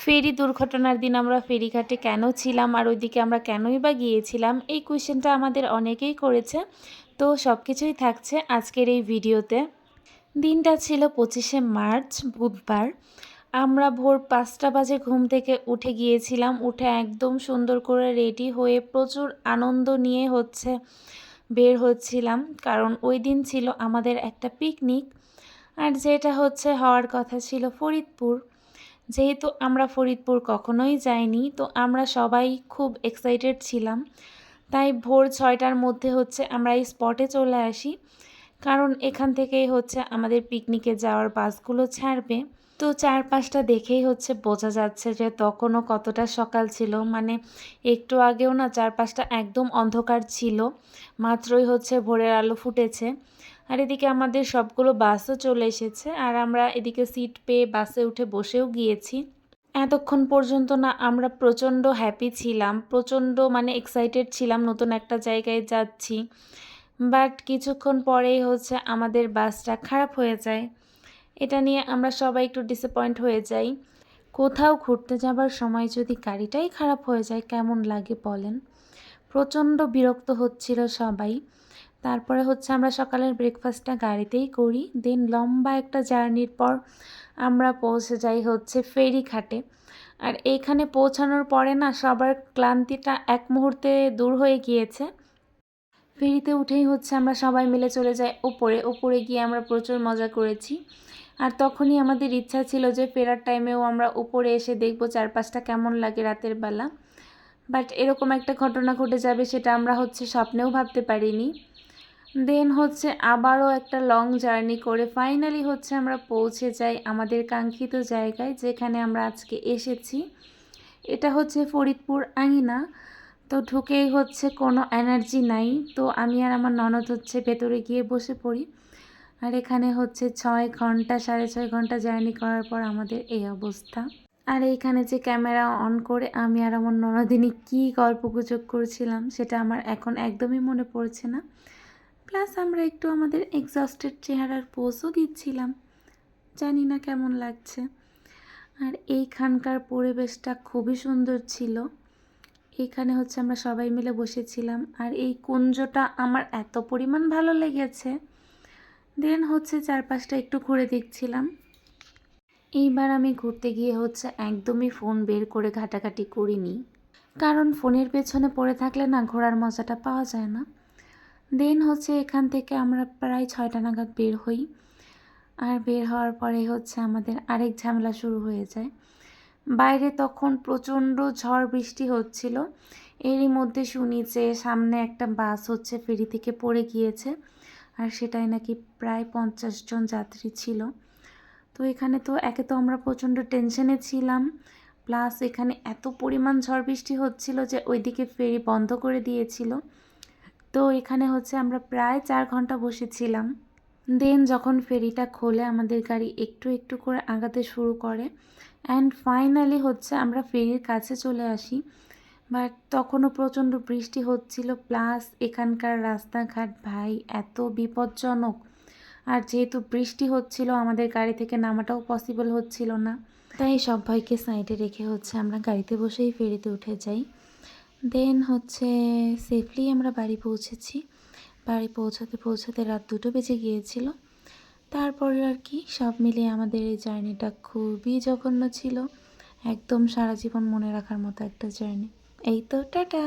ফেরি দুর্ঘটনার দিন আমরা ফেরিঘাটে কেন ছিলাম আর ওইদিকে আমরা কেনই বা গিয়েছিলাম, এই কোয়েশ্চেনটা আমাদের অনেকেই করেছে। তো সব কিছুই থাকছে আজকের এই ভিডিওতে। দিনটা ছিল 25শে মার্চ, বুধবার। আমরা ভোর 5টা বাজে ঘুম থেকে উঠে গিয়েছিলাম। উঠে একদম সুন্দর করে রেডি হয়ে প্রচুর আনন্দ নিয়ে বের হচ্ছিলাম, কারণ ওই দিন ছিল আমাদের একটা পিকনিক। আর যেটা হওয়ার কথা ছিল ফরিদপুর। যেহেতু আমরা ফরিদপুর কখনোই যাইনি, তো আমরা সবাই খুব এক্সাইটেড ছিলাম। তাই ভোর 6টার মধ্যে আমরা এই স্পটে চলে আসি, কারণ এখান থেকেই আমাদের পিকনিকে যাওয়ার বাসগুলো ছাড়বে। তো চারপাশটা দেখেই বোঝা যাচ্ছে যে তখনও কতটা সকাল ছিল। মানে একটু আগেও না চারপাশটা একদম অন্ধকার ছিল, মাত্রই ভোরের আলো ফুটেছে। আর এদিকে আমাদের সবগুলো বাসও চলে এসেছে, আর আমরা এদিকে সিট পেয়ে বাসে উঠে বসেও গিয়েছি। এতক্ষণ পর্যন্ত না আমরা প্রচণ্ড হ্যাপি ছিলাম, প্রচণ্ড এক্সাইটেড ছিলাম, নতুন একটা জায়গায় যাচ্ছি। বাট কিছুক্ষণ পরেই আমাদের বাসটা খারাপ হয়ে যায়। এটা নিয়ে আমরা সবাই একটু ডিসঅ্যাপয়েন্ট হয়ে যাই। কোথাও ঘুরতে যাবার সময় যদি গাড়িটাই খারাপ হয়ে যায় কেমন লাগে বলেন। প্রচণ্ড বিরক্ত হচ্ছিল সবাই। তারপরে আমরা সকালের ব্রেকফাস্টটা গাড়িতেই করি। দেন লম্বা একটা জার্নির পর আমরা পৌঁছে যাই ফেরিঘাটে। আর এইখানে পৌঁছানোর পরে না সবার ক্লান্তিটা এক মুহূর্তে দূর হয়ে গিয়েছে। ফেরিতে উঠেই আমরা সবাই মিলে চলে যাই ওপরে গিয়ে আমরা প্রচুর মজা করেছি। আর তখনই আমাদের ইচ্ছা ছিল যে ফেরার টাইমেও আমরা উপরে এসে দেখব চারপাশটা কেমন লাগে রাতের বেলা। বাট এরকম একটা ঘটনা ঘটে যাবে সেটা আমরা স্বপ্নেও ভাবতে পারিনি। দেন আবারও একটা লং জার্নি করে ফাইনালি আমরা পৌঁছে যাই আমাদের কাঙ্ক্ষিত জায়গায়, যেখানে আমরা আজকে এসেছি। এটা ফরিদপুর আঙিনা। তো ঢুকেই কোনো এনার্জি নাই। তো আমি আর আমার ননদ ভেতরে গিয়ে বসে পড়ি। আর এখানে 6 ঘন্টা 6.5 ঘন্টা জার্নি করার পর আমাদের এই অবস্থা। আর এইখানে যে ক্যামেরা অন করে আমি আর আমার ননদিনী কী গল্পগুজব করছিলাম সেটা আমার এখন একদমই মনে পড়ছে না। প্লাস আমরা একটু আমাদের এক্সস্টেড চেহারার পোজও দিচ্ছিলাম, জানি না কেমন লাগছে। আর এইখানকার পরিবেশটা খুবই সুন্দর ছিল। এইখানে আমরা সবাই মিলে বসেছিলাম, আর এই কুঞ্জটা আমার এত পরিমাণ ভালো লেগেছে। দেন চারপাশটা একটু ঘুরে দেখছিলাম। এইবার আমি ঘুরতে গিয়ে একদমই ফোন বের করে ঘাটাঘাটি করিনি, কারণ ফোনের পেছনে পড়ে থাকলে না ঘোরার মজাটা পাওয়া যায় না। দেন এখান থেকে আমরা প্রায় 6টা নাগাদ বের হই। আর বের হওয়ার পরে আমাদের আরেক ঝামেলা শুরু হয়ে যায়। বাইরে তখন প্রচণ্ড ঝড় বৃষ্টি হচ্ছিল। এরই মধ্যে শুনি যে সামনে একটা বাস ফেরি থেকে পড়ে গিয়েছে, আর সেটাই নাকি প্রায় 50 জন যাত্রী ছিল। তো এখানে তো একে তো আমরা প্রচণ্ড টেনশনে ছিলাম, প্লাস এখানে এত পরিমাণ ঝড় বৃষ্টি হচ্ছিল যে ওইদিকে ফেরি বন্ধ করে দিয়েছিল। তো এখানে আমরা প্রায় 4 ঘন্টা বসেছিলাম। দেন যখন ফেরিটা খোলে আমাদের গাড়ি একটু একটু করে আগাতে শুরু করে, অ্যান্ড ফাইনালি আমরা ফেরির কাছে চলে আসি। বাট তখনও প্রচণ্ড বৃষ্টি হচ্ছিল, প্লাস এখানকার রাস্তাঘাট ভাই এত বিপজ্জনক। আর যেহেতু বৃষ্টি হচ্ছিল আমাদের গাড়ি থেকে নামাটাও পসিবল হচ্ছিল না। তাই সবাইকে সাইডে রেখে আমরা গাড়িতে বসেই ফেরিতে উঠে যাই। দেন সেফলি আমরা বাড়ি পৌঁছেছি। বাড়ি পৌঁছাতে রাত 2টো বেজে গিয়েছিল। তারপরে আর কি সব মিলিয়ে আমাদের এই জার্নিটা খুবই জঘন্য ছিল, একদম সারা জীবন মনে রাখার মতো একটা জার্নি। এই তো টাটা।